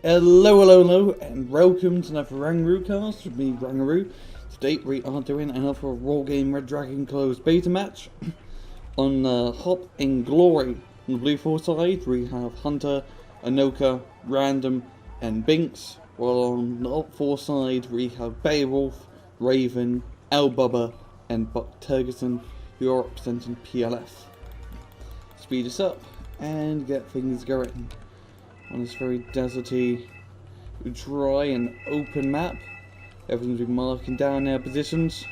Hello, and welcome to another Rangaroo cast with me, Rangaroo. Today we are doing another Wargame Red Dragon closed beta match on Hop in Glory. On the Blufor side, we have Hunter, enohka, Random, and Binks, while on the Op 4 side, we have Beowulf, Raven, ElBubba, and Turgidson, who are representing PLF. Speed us up and get things going on this very deserty, dry and open map. Everyone's been marking down their positions.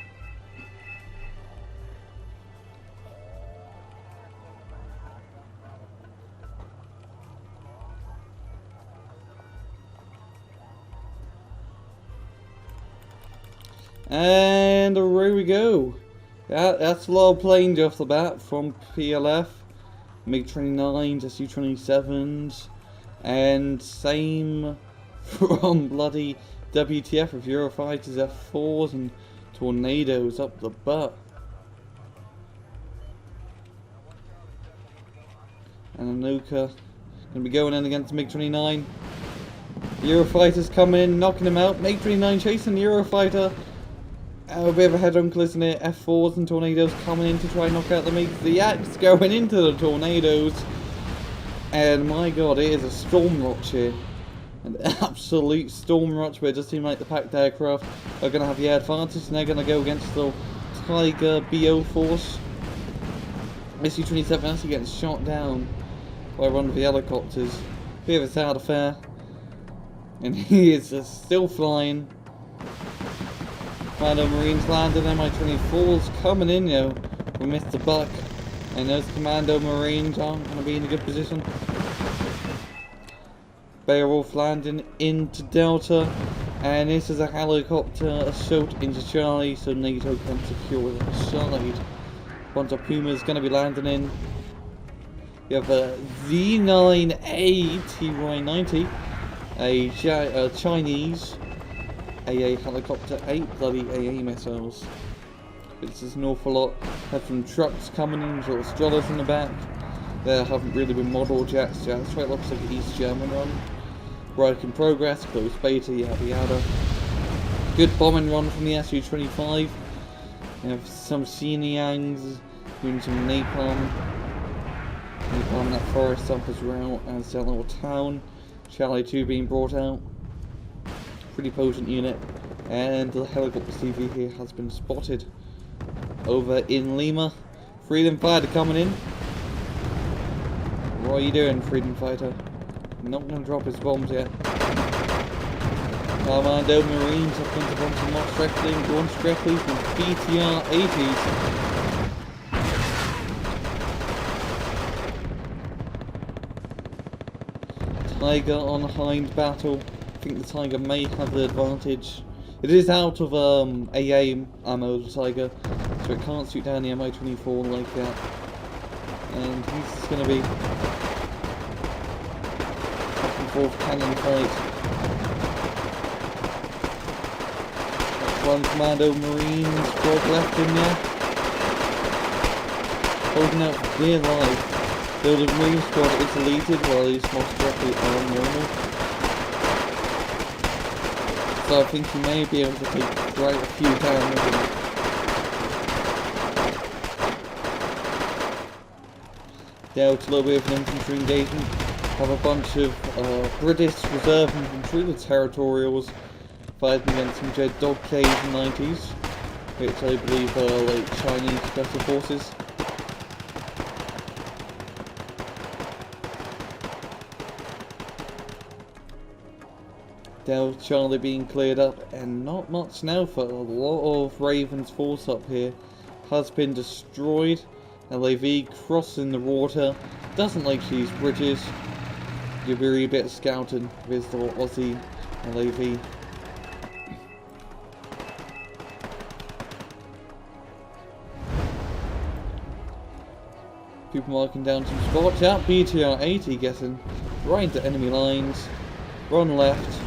And away we go. That's a lot of playing off the bat from PLF. MiG-29s, Su-27s. And same from bloody WTF with Eurofighters, F4s and tornadoes up the butt. And enohka gonna be going in against MiG-29. Eurofighters coming in, knocking him out. MiG-29 chasing the Eurofighter. A bit of a head-on collision here. F4s and tornadoes coming in to try and knock out the MiGs. The Axe going into the tornadoes. And my god, it is a storm watch here. An absolute storm watch where it does seem like the packed aircraft are going to have the air advantage, and they're going to go against the Tiger BO force. Su-27 actually gets shot down by one of the helicopters. Bit of a sad affair. And he is still flying. Commando Marines landed, Mi-24's coming in, we missed the buck. And those Commando Marines aren't going to be in a good position. Beowulf landing into Delta, and this is a helicopter assault into Charlie, so NATO can secure the side. Bunch of Pumas going to be landing in. You have a Z9A TY-90, a Chinese AA helicopter, 8 bloody AA missiles. This is an awful lot. Have some trucks coming in, sort of strollers in the back. There haven't really been modelled yet, so that's right, looks like an East German run. Work in progress, closed beta, yada yada. Good bombing run from the Su-25. You have some Xiniangs doing some napalm. Napalm that forest up as well as their little town. Charlie 2 being brought out. Pretty potent unit. And the helicopter CV here has been spotted over in Lima. Freedom Fighter coming in. What are you doing, Freedom Fighter? Not going to drop his bombs yet. Commando Marines have come to bomb some more directly, going directly from BTR-80s. Tiger on hind battle. I think the Tiger may have the advantage. It is out of AA ammo, the Tiger, so it can't shoot down the Mi-24 like that. And he's just going to be back and forth cannon fight. That's one Commando Marine squad left in there, holding out for dear life. Though the Marine squad is deleted while these mobs directly are normal. So I think he may be able to take quite a few down with him. Dealt a little bit of an infantry engagement. Have a bunch of British reserve infantry, the territorials, fighting against some Jet Dog Ks and 90s, which I believe are like Chinese special forces. Charlie being cleared up, and not much now for a lot of Raven's force up here. Has been destroyed. LAV crossing the water. Doesn't like she's British. Give her a bit of scouting with his little Aussie LAV. People marking down some spots. Out BTR-80 getting right into enemy lines. Run left.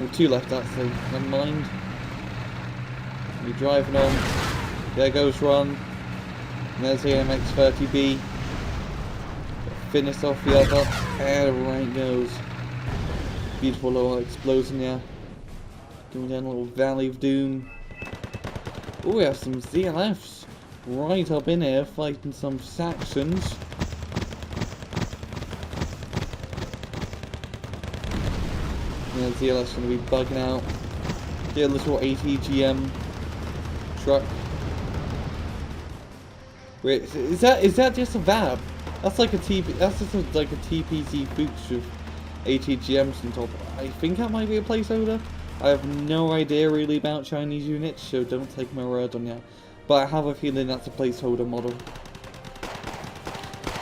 Well, 2 left actually, never mind. You're driving on. There goes run. And there's the MX-30B. finish off the other, and right it goes. Beautiful little explosion there. Going down a little valley of doom. Oh, we have some ZLFs right up in here fighting some Saxons. Yeah, ZLF's going to be bugging out. Get a little ATGM truck. Wait, is that just a VAB? That's like a TP. That's just like a TPC boots with ATGMs on top. I think that might be a placeholder. I have no idea really about Chinese units, so don't take my word on that. But I have a feeling that's a placeholder model.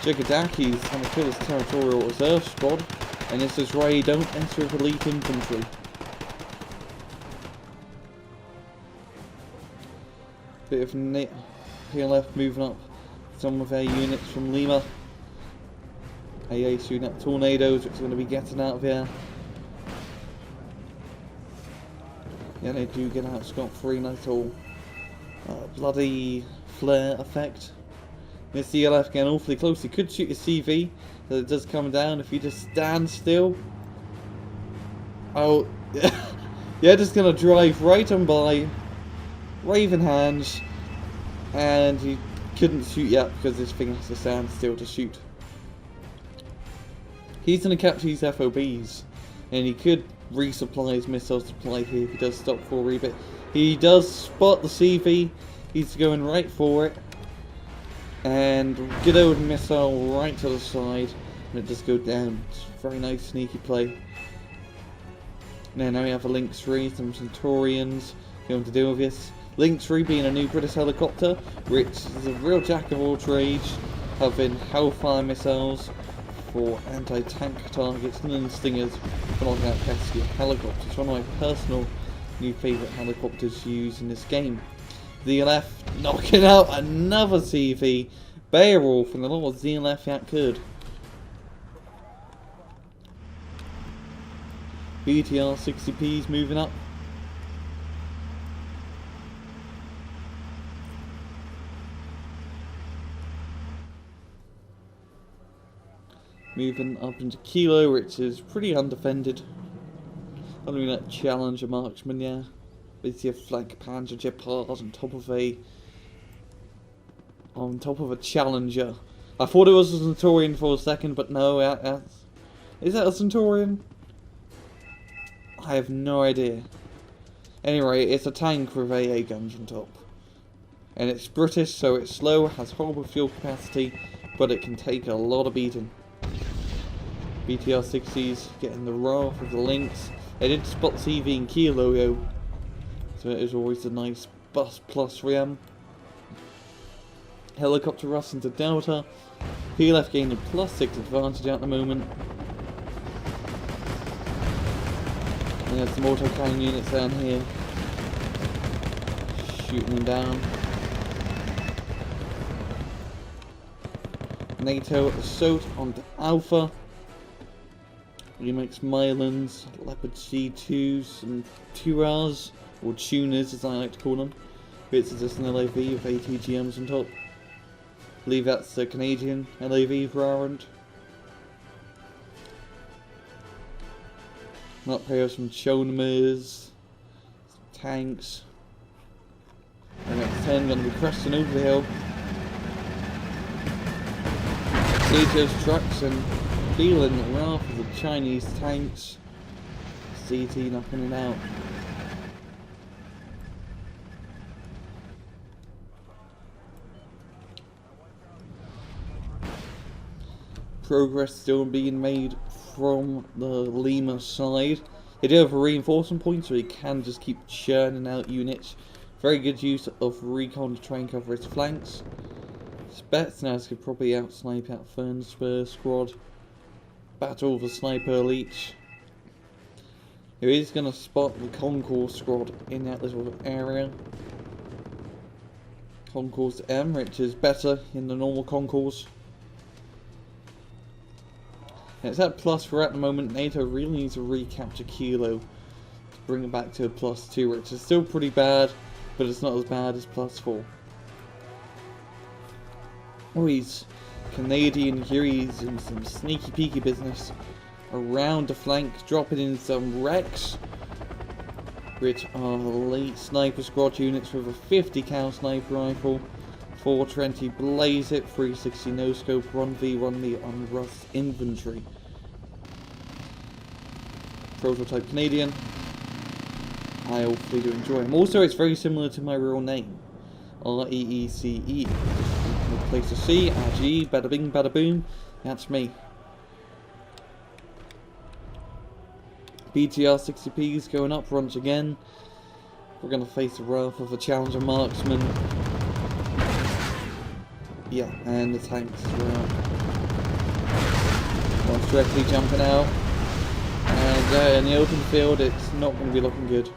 Jigadaki's trying to kill his territorial reserve squad, and this is why you don't enter with elite infantry. Bit of PLF moving up some of their units from Lima. AA shooting at tornadoes, which are going to be getting out of here. Yeah, they do get out scot-free, nice little bloody flare effect. This CLF getting awfully close. He could shoot his CV, but it does come down if you just stand still. Oh, yeah, just gonna drive right on by, waving hands, and he couldn't shoot yet because this thing has to stand still to shoot. He's gonna capture these FOBs, and he could resupply his missile supply here if he does stop for a wee bit. He does spot the CV, he's going right for it, and good old missile right to the side, and it does go down. It's a very nice sneaky play. Now we have a Lynx 3, some Centurions going to deal with this. Lynx 3 being a new British helicopter, which is a real jack of all trades, having Hellfire missiles for anti-tank targets and then stingers for knocking out pesky helicopters. It's one of my personal new favourite helicopters to use in this game. ZLF knocking out another CV. Beowulf and the little ZLF that could. BTR 60P's moving up. Moving up into Kilo, which is pretty undefended. I'm doing that Challenger marksman, yeah. Basically a flank Panzer Gepard on top of a Challenger. I thought it was a Centurion for a second, but no, is that a Centurion? I have no idea. Anyway, it's a tank with AA guns on top. And it's British, so it's slow, has horrible fuel capacity, but it can take a lot of beating. BTR 60s getting the wrath of the Lynx. They did spot CV in Kilo, yo. So it is always a nice bus plus for them. Helicopter Russ into Delta. PLF gaining +6 advantage at the moment. And there's some auto cannon units down here. Shooting them down. NATO assault onto Alpha. Remix Mylons, Leopard C2s and 2Rs, or tuners as I like to call them. Bits is just an LAV with ATGMs on top. I believe that's the Canadian LAV variant. Up here some Chonamers, some tanks. And X10 going to be cresting over the hill. See those trucks and feeling the wrath of the Chinese tanks. CT knocking it out. Progress still being made from the Lima side. They do have a reinforcement point, so he can just keep churning out units. Very good use of recon to try and cover his flanks. Spetsnaz could probably out-snipe out Fern Spur squad. Battle of the Sniper Elites. He is going to spot the Concourse squad in that little area. Concourse M, which is better in the normal Concourse. It's at +4 at the moment. NATO really needs to recapture Kilo to bring it back to a +2, which is still pretty bad, but it's not as bad as +4. Oh, he's Canadian here, he's in some sneaky peeky business around the flank, dropping in some wrecks, which are late sniper squad units with a 50 cal sniper rifle, 420 blaze it, 360 no scope, 1v1 on rough infantry. Prototype Canadian. I hopefully do enjoy him. Also, it's very similar to my real name, REECE. No place to see, RG, bada bing, bada boom. That's me. BTR 60p is going up once again. We're going to face the wrath of a challenger marksman. Yeah, and the tanks as well. One's directly jumping out. And in the open field, it's not going to be looking good.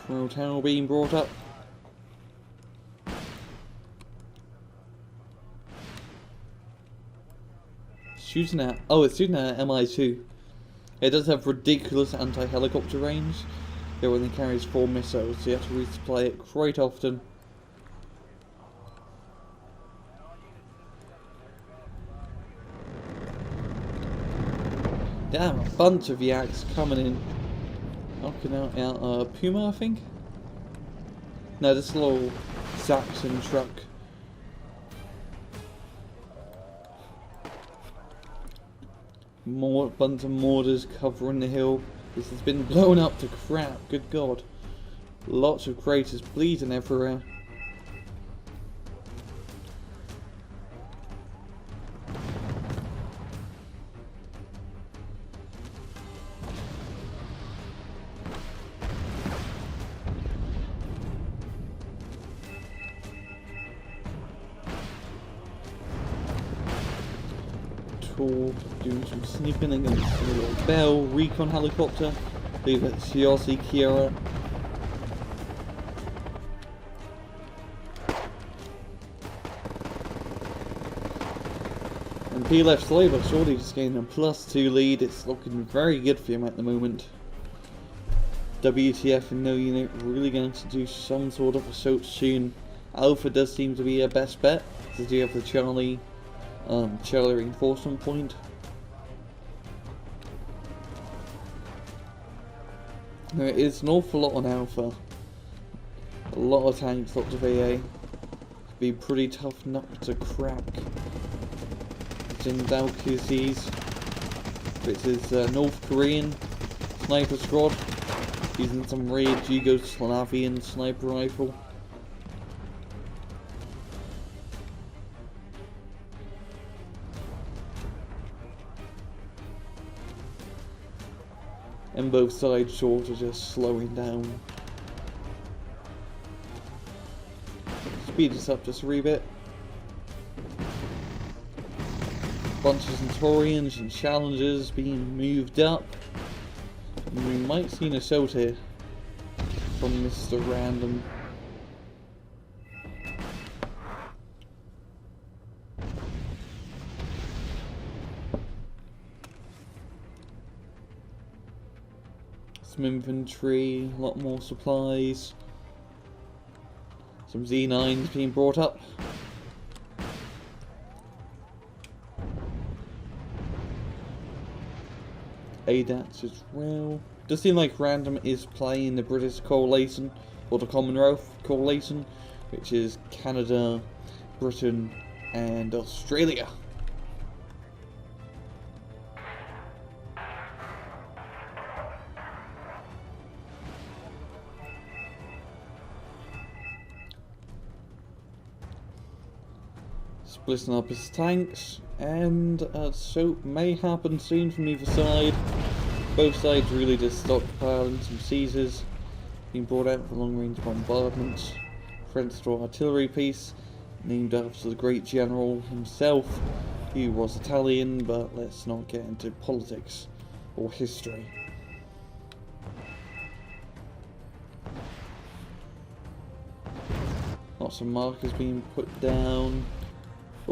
Crow Tower being brought up. Shooting at, oh, it's shooting at MI2. It does have ridiculous anti-helicopter range. It only carries 4 missiles, so you have to resupply it quite often. Damn, a bunch of yaks coming in. Knocking out Puma, I think? No, this little Saxon truck. More bunch of mortars covering the hill. This has been blown up to crap, good god. Lots of craters bleeding everywhere. Doing some sneaking against a little Bell recon helicopter. I believe it's Yossi Kiera. And P left slow, but surely just gaining a +2 lead. It's looking very good for him at the moment. WTF and no unit really going to do some sort of assault soon. Alpha does seem to be a best bet, because you have the Charlie reinforcement point. There is an awful lot on Alpha. A lot of tanks, lots of AA. It'd be pretty tough nut to crack. Jin Dalkusi's, which is North Korean sniper squad, using some rare Yugoslavian sniper rifle. And both sides sort of just slowing down. Speed us up just a wee bit. Bunch of Centaurians and Challengers being moved up. And we might see an assault here from Mr. Random. Some infantry, a lot more supplies. Some Z9s being brought up. ADATs as well. Does seem like Random is playing the British Coalition, or the Commonwealth Coalition, which is Canada, Britain, and Australia. Splitting up his tanks, and so may happen soon from either side. Both sides really just stockpiling some Caesars, being brought out for long-range bombardments. French artillery piece, named after the great general himself, who was Italian, but let's not get into politics or history. Lots of markers being put down.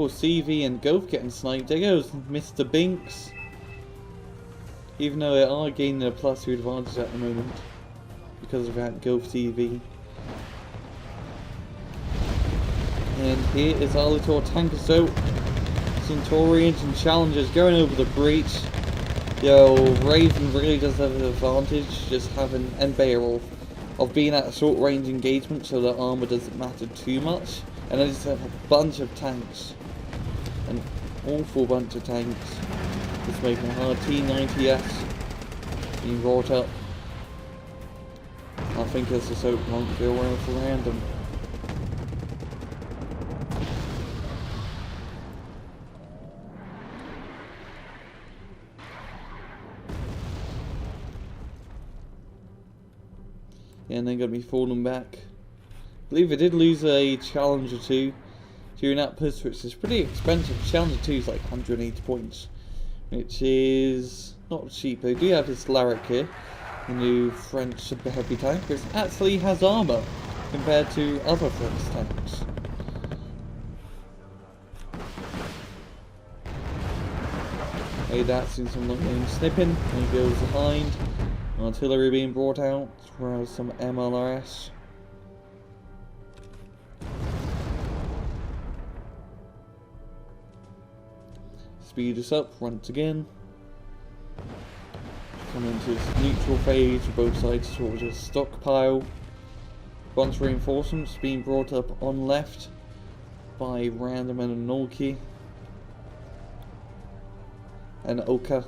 Oh, CV and Golf getting sniped. There goes Mr. Binks. Even though they are gaining a +2 advantage at the moment because of that Golf CV. And here is our little tank assault. Centaurians and Challengers going over the breach. Yo, Raven really does have an advantage, just having and Beowulf of being at a short range engagement, so the armor doesn't matter too much. And I just have a bunch of tanks, an awful bunch of tanks. Just making a hard T90S being brought up. I think this assault won't go around for random. Yeah, and they're going to be falling back. I believe they did lose a Challenger 2 during that push, which is pretty expensive. Challenger 2 is like 180 points, which is not cheap. They do have this Larrick here, the new French heavy tank, which actually has armor compared to other French tanks. Hey, that's doing some long-range snipping, and he goes behind. Artillery being brought out, whereas some MLRS. Speed us up once again. Come into this neutral phase, both sides towards a stockpile. Bunch of reinforcements being brought up on left by Random and enohka and enohka.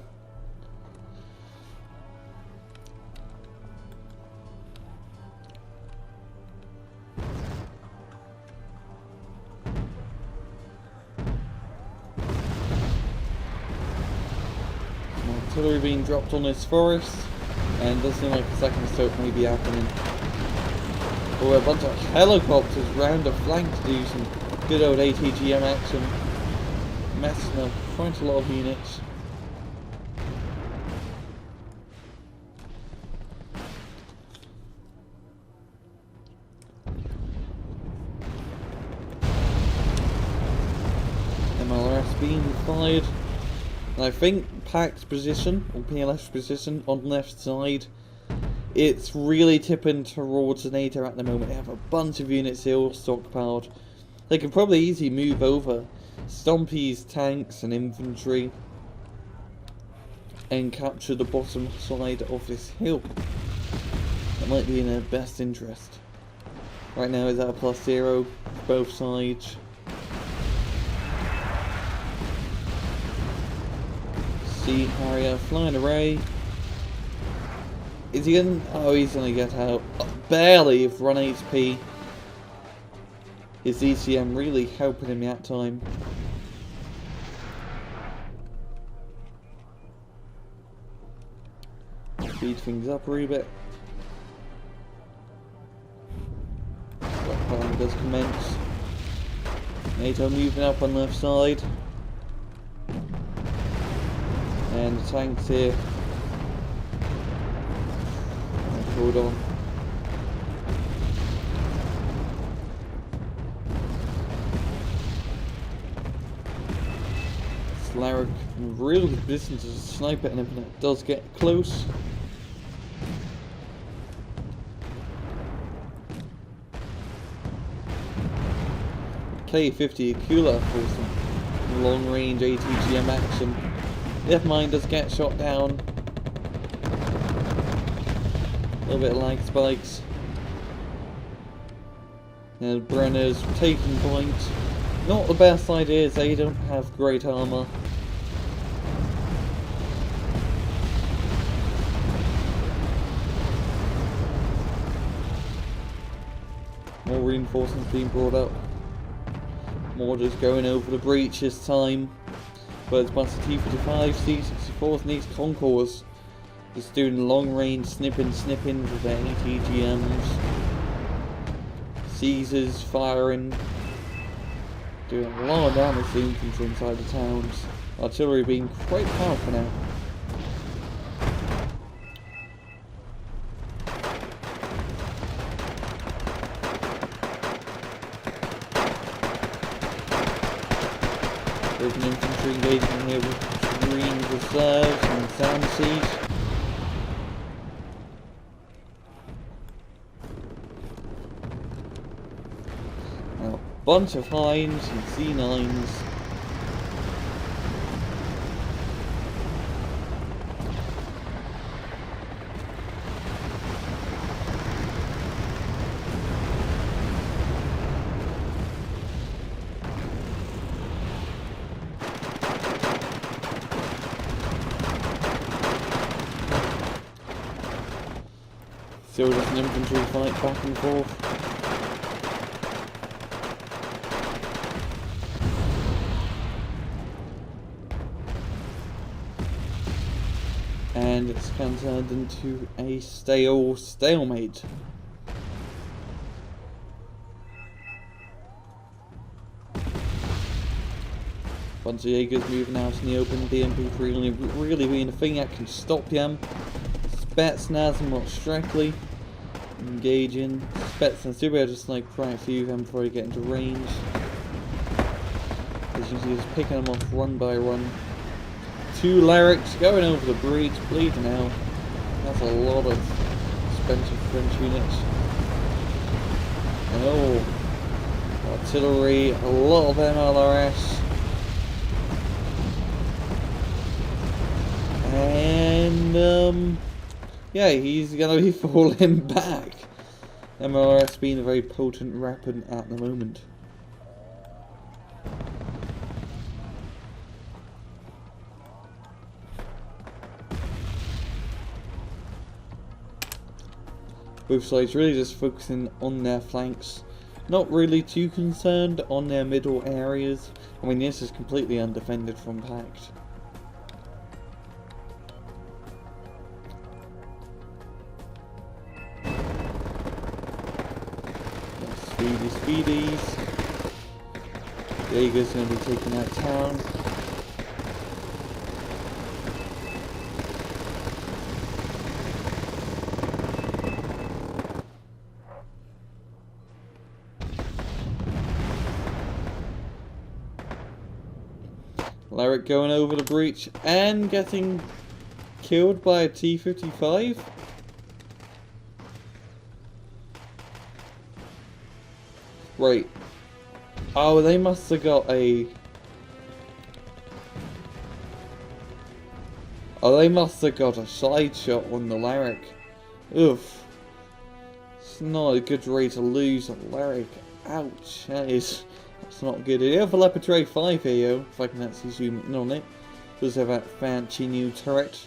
Artillery being dropped on this forest, and does seem like a second assault may be happening. Or a bunch of helicopters round the flank to do some good old ATGM action, messing up quite a lot of units. MLRS being fired. And I think PAC's position, or PLF's position, on the left side, it's really tipping towards NATO at the moment. They have a bunch of units here all stockpiled. They can probably easily move over Stompy's tanks and infantry and capture the bottom side of this hill. That might be in their best interest. Right now it's at a +0, both sides. Sea Harrier flying away. Is he gonna? Oh, he's gonna get out. Barely with 1 HP. His ECM really helping him that time. Speed things up a wee bit. Stockpiling does commence. NATO moving up on the left side. And the tanks here. Hold on. Larrick in real good distance as a sniper, and if it does get close. K50 Akula for some long range ATGM action. If mine does get shot down. A little bit of lag spikes. And Brenner's taking point. Not the best idea, as they don't have great armor. More reinforcements being brought up. More just going over the breach this time. But it's bunch of T-55, C-64s and these Concours. Just doing long range snipping with their ATGMs. Caesars firing. Doing a lot of damage to infantry inside the towns. Artillery being quite powerful now. bit of an infantry engagement here with green reserves and sound siege. Now, a bunch of Hinds and C9s. Still just an infantry fight back and forth. And it's kind of turned into a stalemate. Bunch of Jaegers moving out in the open, BMP3 really being the thing that can stop them. Spetsnaz and Strictly engaging. Spetsnaz do better to snipe quite a few of them before they get into range. As you see, just picking them off run by run. 2 Lyrics going over the bridge, bleeding out. That's a lot of expensive French units. And oh, artillery, a lot of MLRS. And yeah, he's gonna be falling back. MLRS being a very potent weapon at the moment. Both sides really just focusing on their flanks. Not really too concerned on their middle areas. I mean, this is completely undefended from Pact. Speedies. Jaeger's going to be taking that town. Lyric going over the breach and getting killed by a T-55. Right. Oh, they must have got a... Oh, they must have got a side shot on the Lyric. Oof. It's not a good rate to lose a Lyric. Ouch. That's not good. They have a Leopard Tray 5 here, yo, if I can actually zoom in on it. Does have that fancy new turret.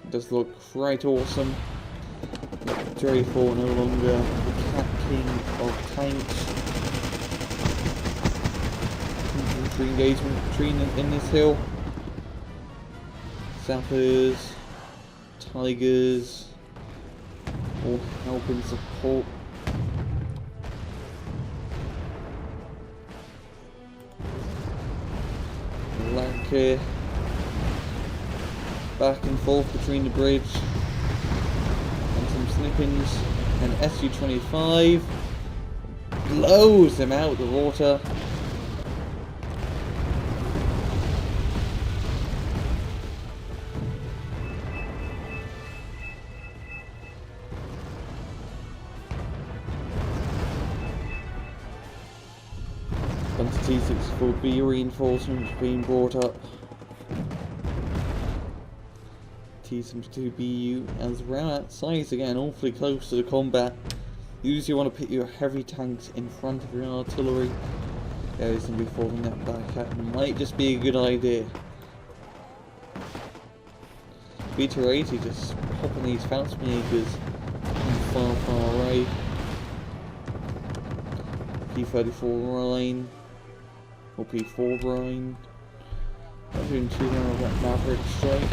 It does look quite awesome. Leopard Tray 4 no longer the cat king of tanks. Infantry engagement between in this hill. Sappers, Tigers, all helping support. Lanka back and forth between the bridge and some snippings, and SU-25 blows him out of the water. Bunch of T-64B reinforcements being brought up. T-72BU as we're outside again, awfully close to the combat. Usually you want to put your heavy tanks in front of your artillery. Yeah, he's going to be falling that back at. Might just be a good idea. Beta 80 just popping these Faustmakers from far away. P-34 Rhine. Or P4 Rhine. I'm doing 2 now of that Maverick strike.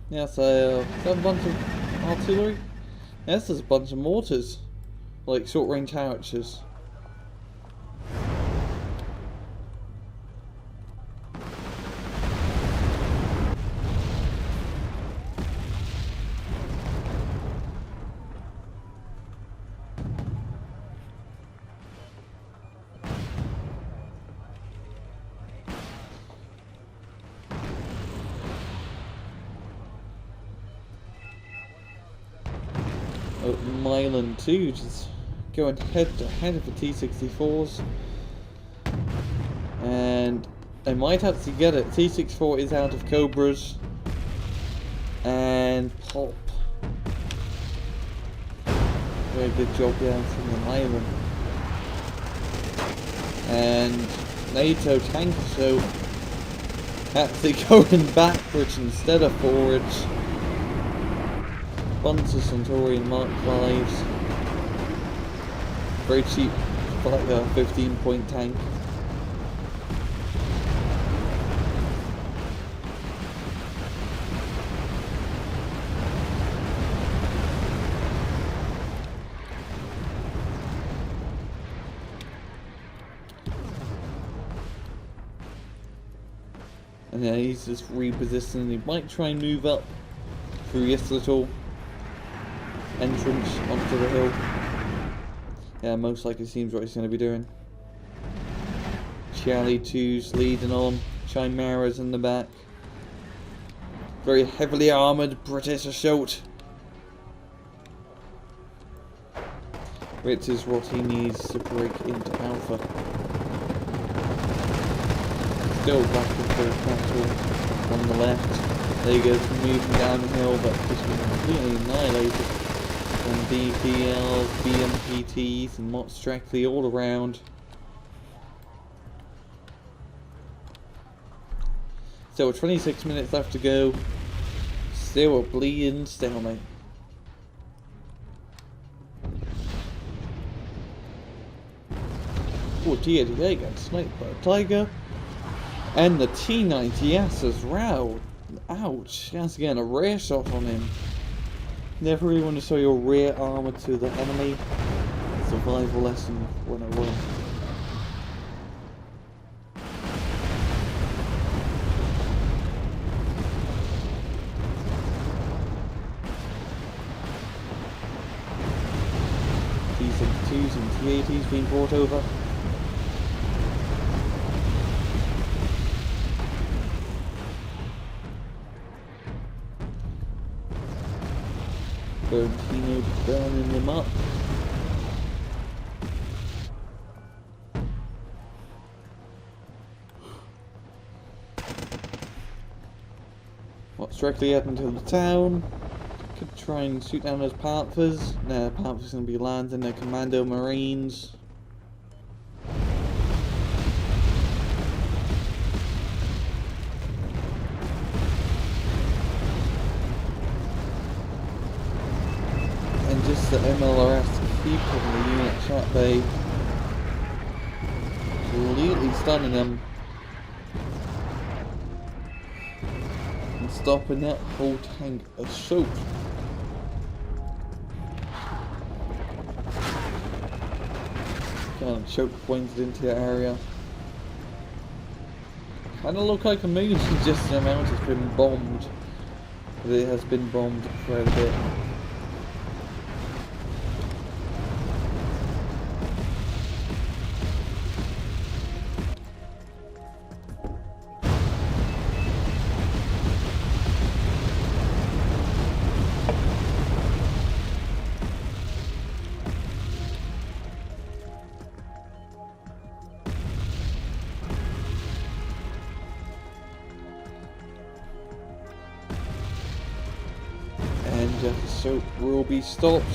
Yeah, so is that a bunch of artillery? Yes, there's a bunch of mortars. Like short range howitzers. Milan too, just going head to head with the T-64s. And they might actually get it. T-64 is out of Cobras. And Pop. Very good job there from the Milan. And NATO tank so actually going backwards instead of forwards. Bunch of Centaurian Mark 5s. Very cheap for like a 15-point tank. And yeah, he's just repositioning. He might try and move up through this little entrance onto the hill. Yeah, most likely seems what he's going to be doing. Charlie 2's leading on. Chimera's in the back. Very heavily armoured British assault. Which is what he needs to break into Alpha. Still back and forth battle on the left. There he goes, moving down the hill, but just completely annihilated. And DPLs, BMPTs, and Mott Strackley all around. So 26 minutes left to go. Still a bleeding stalemate. Oh, T-88 got sniped by a Tiger. And the T-90S is row. Ouch, that's getting a rear shot on him. Never really want to show your rear armor to the enemy. Survival lesson 101. T-72s and T-80s being brought over. Bertino burning them up. What's directly heading to the town? Could try and shoot down those Panthers. No, Panthers gonna be landing their Commando Marines. Just the MLRS keeping the unit shot bay, completely stunning them and stopping that whole tank assault. Kind of choke pointed into the area. Kind of look like a moon, just the amount has been bombed, but it has been bombed quite a bit. So will be stopped.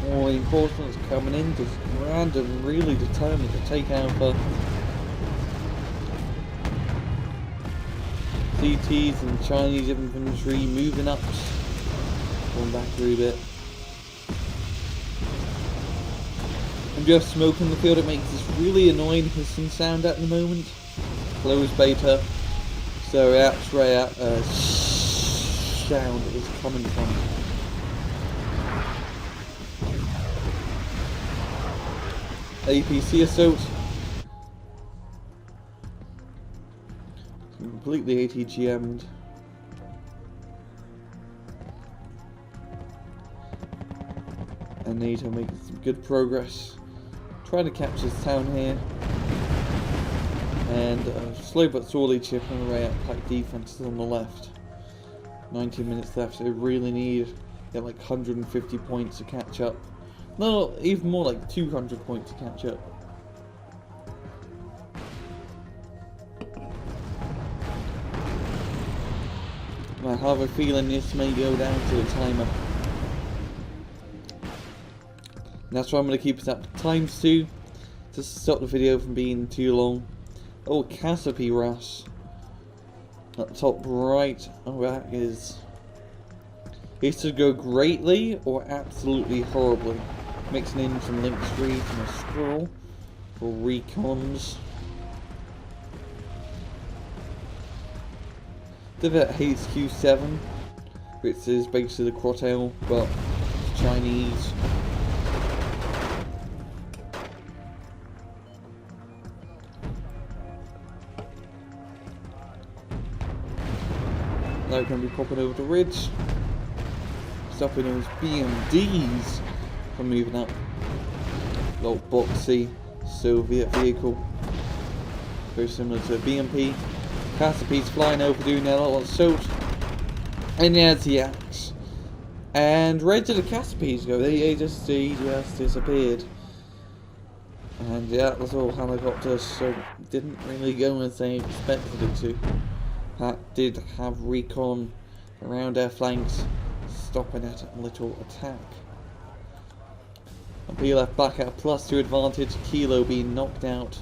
All the reinforcements coming in, just random, really determined to take Alpha. CTs and Chinese infantry moving up, going back through a bit. I'm just smoking the field. It makes this really annoying hissing sound at the moment. Close beta, so that's where that sound is coming from. APC assault. Completely ATGM'd. And NATO making some good progress. Trying to capture this town here. And slow but surely chipping away at pack defenses on the left. 19 minutes left, so they really need get like 150 points to catch up. No, even more like 200 points to catch up. I have a feeling this may go down to the timer. And that's why I'm going to keep it at ×2, just to stop the video from being too long. Oh, Cassidy Ras. At the top right. Oh, that is... It should go greatly or absolutely horribly. Mixing in some Link Street and a Scroll for recons. Did it at HQ7, which is basically the Crotale, but Chinese. Now we're going to be popping over the ridge, stopping those BMDs from moving up. Little boxy Soviet vehicle, very similar to a BMP. Cassidy's flying over doing their little assault, and there's the axe. And where did the Cassidy's go? They just disappeared. And yeah, that was all helicopters, so didn't really go as they expected it to. That did have recon around their flanks, stopping that little attack. And be left back at a +2 advantage, Kilo being knocked out.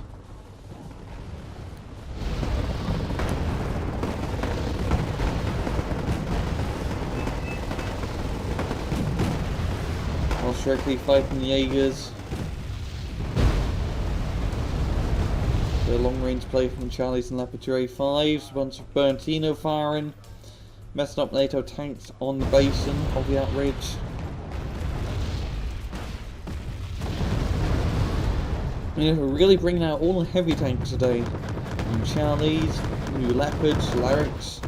While Shrekly fighting the Jaegers. The long range play from Charlie's and Laboratory 5s, a bunch of Berntino firing, messing up NATO tanks on the basin of the ridge. Yeah, we're really bringing out all the heavy tanks today. New Charlies, new Leopards, Lyrics.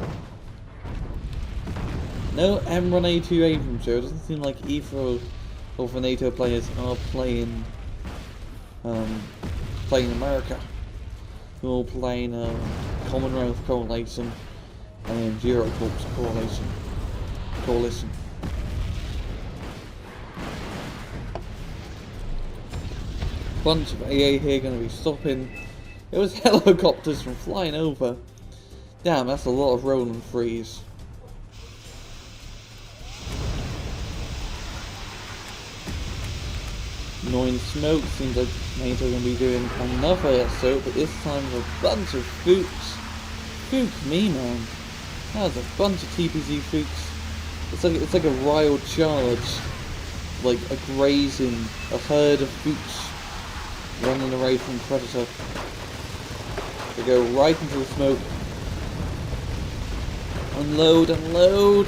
No M1A2 Abrams show. It doesn't seem like either of the NATO players are playing America. We're all playing Commonwealth Coalition and Eurocorps Coalition. Bunch of AA here going to be stopping. It was helicopters from flying over. Damn, that's a lot of rolling freeze. Annoying smoke, seems like NATO are going to be doing another assault, but this time with a bunch of Fooks. Fook me, man. That was a bunch of TPZ Fooks. It's like a wild charge, like a grazing, a herd of Fooks running away from Predator. They go right into the smoke. Unload, unload,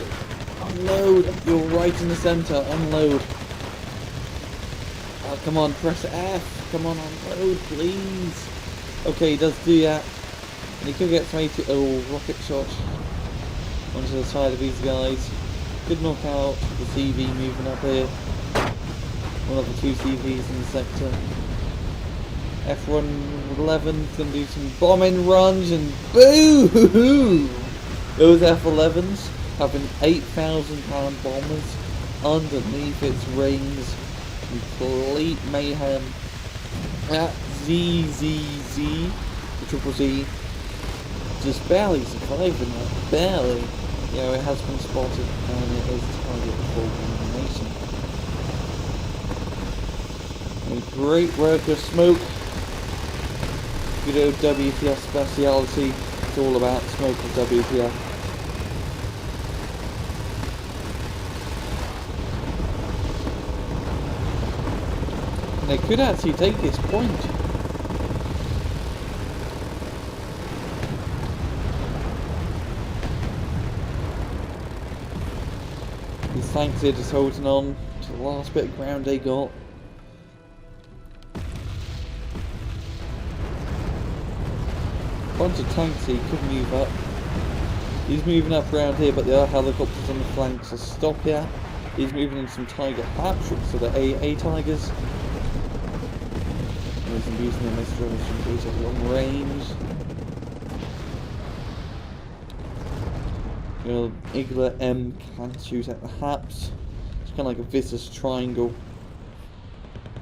unload. You're right in the centre. Unload. Oh, come on, press F. Come on, unload, please. Okay, he does do that. And he could get some rocket shot onto the side of these guys. Good knockout. The CV moving up here. One of the two CVs in the sector. F-11 is going to do some bombing runs and boo-hoo-hoo! Those F-11s have an 8,000 pound bombers underneath its rings. Complete mayhem. At ZZZ, the Triple Z, just barely surviving that, barely. You know, it has been spotted and it is target for elimination. A great work of smoke. Good old WPF speciality. It's all about smoke of WPF. And they could actually take this point. These tanks are just holding on to the last bit of ground they got. Bunch of tanks he could move up. He's moving up around here, but the other helicopters on the flanks are stop here. He's moving in some Tiger Hatchricks, so the AA Tigers. He's using them as drones at long range. You know, Igla M can shoot at the Haps. It's kind of like a vicious triangle.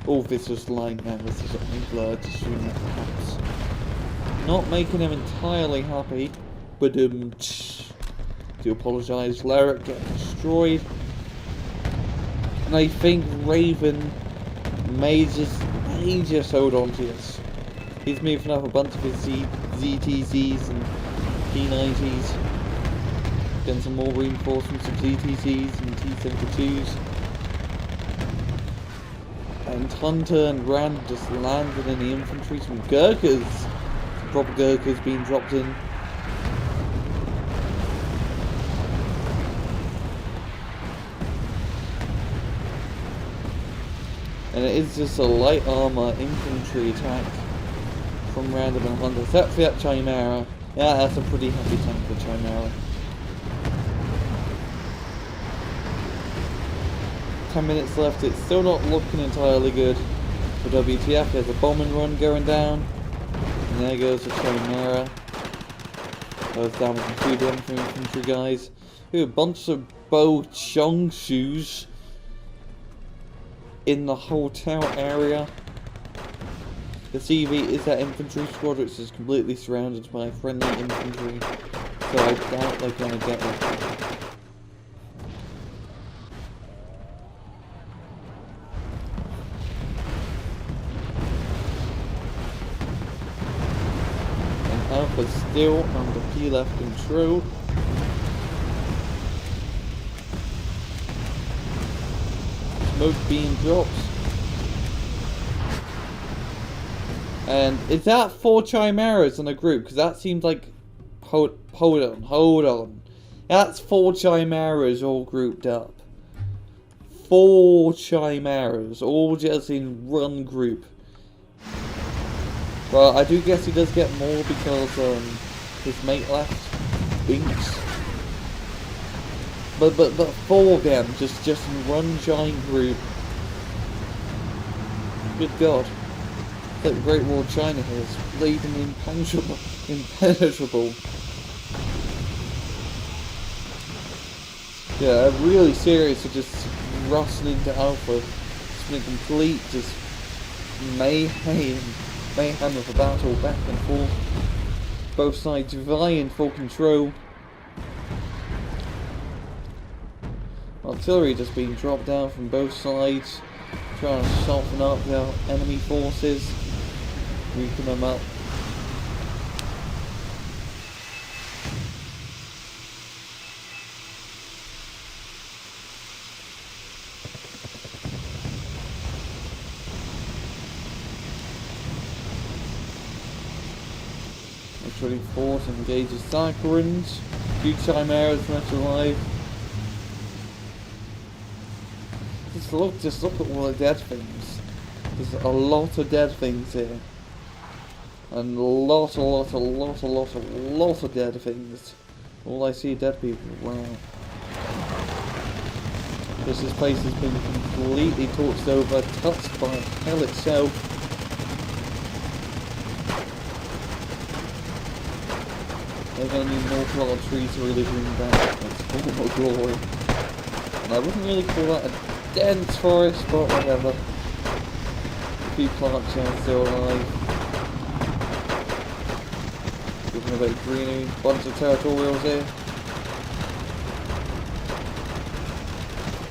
All this was lying there was something blurred to assume that perhaps not making him entirely happy, but do apologise. Larrick get destroyed, and I think Raven may just hold on to this. He's moving up a bunch of his ZTZs and P90s, getting some more reinforcements of ZTZs and T72s. And Hunter and Rand just landed in the infantry. Some Gurkhas, some proper Gurkhas being dropped in. And it is just a light armor infantry attack from Random and Hunter. Except for that Chimera. Yeah, that's a pretty heavy tank for Chimera. 10 minutes left, it's still not looking entirely good for WTF. There's a bombing run going down, and there goes the Chimera. Goes down with the 2 infantry guys. Ooh, a bunch of Bo Chong shoes in the hotel area. The CV is that infantry squad, which is completely surrounded by friendly infantry, so I doubt they're gonna get it. Alpha still under PLF control. Smoke being dropped. And is that 4 Chimeras in a group? Because that seems like... Hold on. That's 4 Chimeras all grouped up. 4 Chimeras, all just in one group. Well, I do guess he does get more because his mate left, Binks. But 4 of them just in one giant group. Good God, that Great Wall of China here is bleeding impenetrable. Yeah, I'm really serious of just rustling into Alpha, just in a complete just mayhem of a battle back and forth. Both sides vying for control. Artillery just being dropped down from both sides, trying to soften up their enemy forces, weaken them up. Force engages Cyclorans. 2 Chimeras left alive. Just look at all the dead things. There's a lot of dead things here. And a lot of dead things. All I see dead people. Wow. This place has been completely torched over, touched by hell itself. They're going to need more plot trees to really bring back its former glory. And I wouldn't really call that a dense forest, but whatever. A few plants are still alive. Talking about greenery, bunch of territorials here.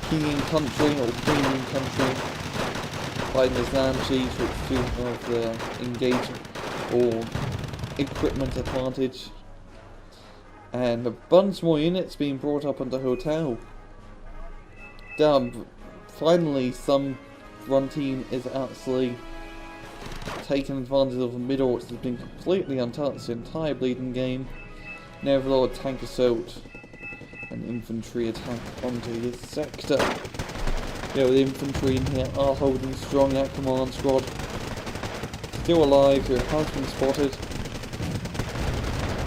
King country, or Queen country. Fighting his land chiefs, which do have the engagement or equipment advantage. And a bunch more units being brought up on the hotel. Damn, finally some run team is actually taking advantage of the middle, which has been completely untouched the entire bleeding game. Nevertheless, tank assault and infantry attack onto this sector. Yeah, the infantry in here are holding strong. That command squad still alive, who has been spotted.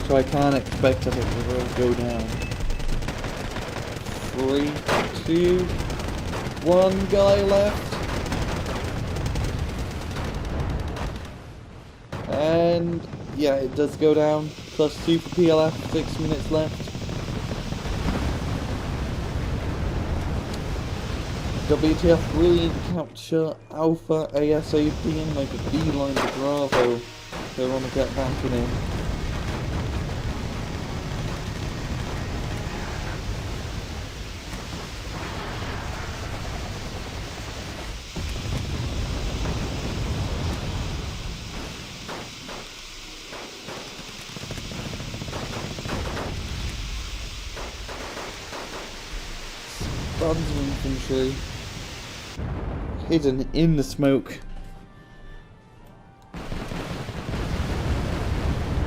So I can't expect that it will go down. 3, 2, 1 guy left. And yeah, it does go down. +2 for PLF, 6 minutes left. WTF really need to capture Alpha ASAP and make a beeline to Bravo. They want to get back in here. Tons of infantry hidden in the smoke.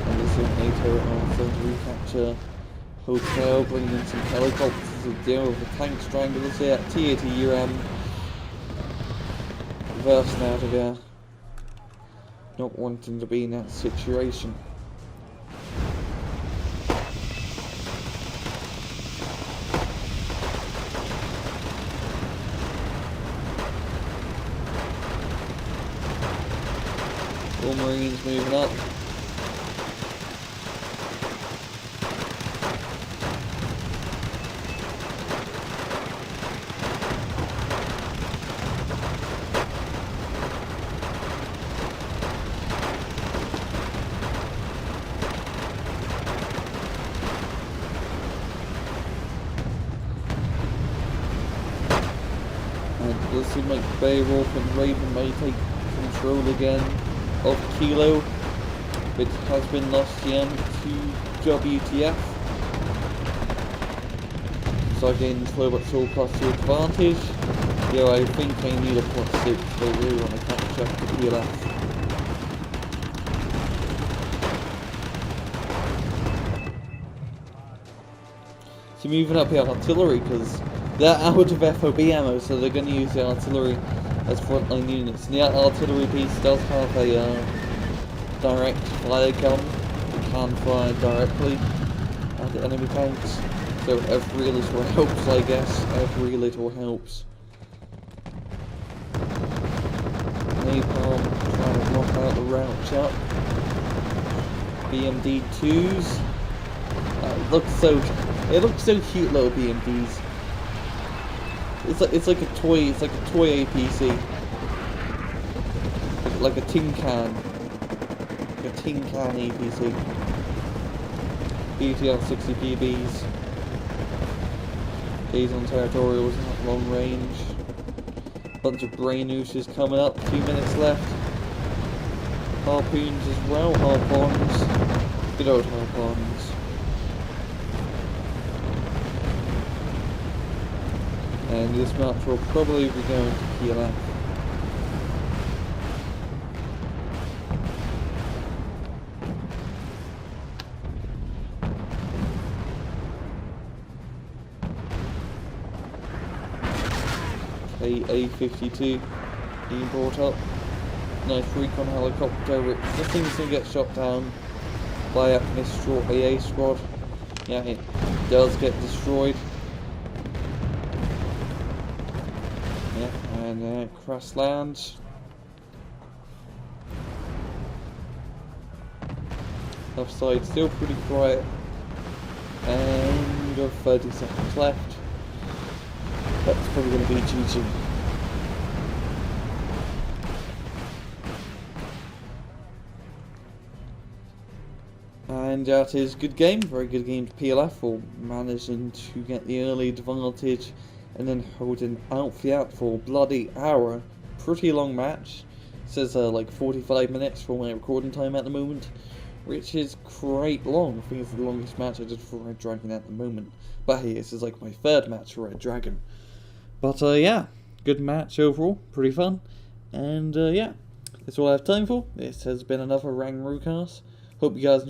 And this is NATO also to recapture hotel, bringing in some helicopters to deal with the tank stranglers here at T80 reversing out of here, not wanting to be in that situation. All Marines moving up. And it does seem like Beowulf and Raven may take control again of Kilo, which has been lost again to WTF. So again, slow but still cost you advantage. Yeah, I think I need a +6, they really want to catch up to PLF. So moving up here artillery, because they're out of FOB ammo, so they're going to use the artillery as frontline units. And the artillery piece does have a direct fire gun. It can fire directly at the enemy tanks. So every little helps, I guess. Every little helps. Napalm trying to knock out the route up. BMD2s. It looks so cute, little BMDs. It's like a toy APC. Like a tin can. Like a tin can APC. BTR 60 PBs. These on territorials at long range. Bunch of brain oozes coming up, 2 minutes left. Harpoons as well, harpoons. Good old harpoons. And this match will probably be going to PLF. A52 being brought up. Nice recon helicopter, which just seems to get shot down by a Mistral AA squad. Yeah, it does get destroyed. Yeah, and crash lands. Left side still pretty quiet. And we've got 30 seconds left. That's probably going to be GG. And that is good game, very good game to PLF for managing to get the early advantage and then holding out for a bloody hour. Pretty long match. It says like 45 minutes for my recording time at the moment, which is quite long. I think it's the longest match I did for Red Dragon at the moment. But hey, this is like my third match for Red Dragon. But yeah, good match overall, pretty fun. And yeah, that's all I have time for. This has been another Rangroo cast. Hope you guys enjoyed.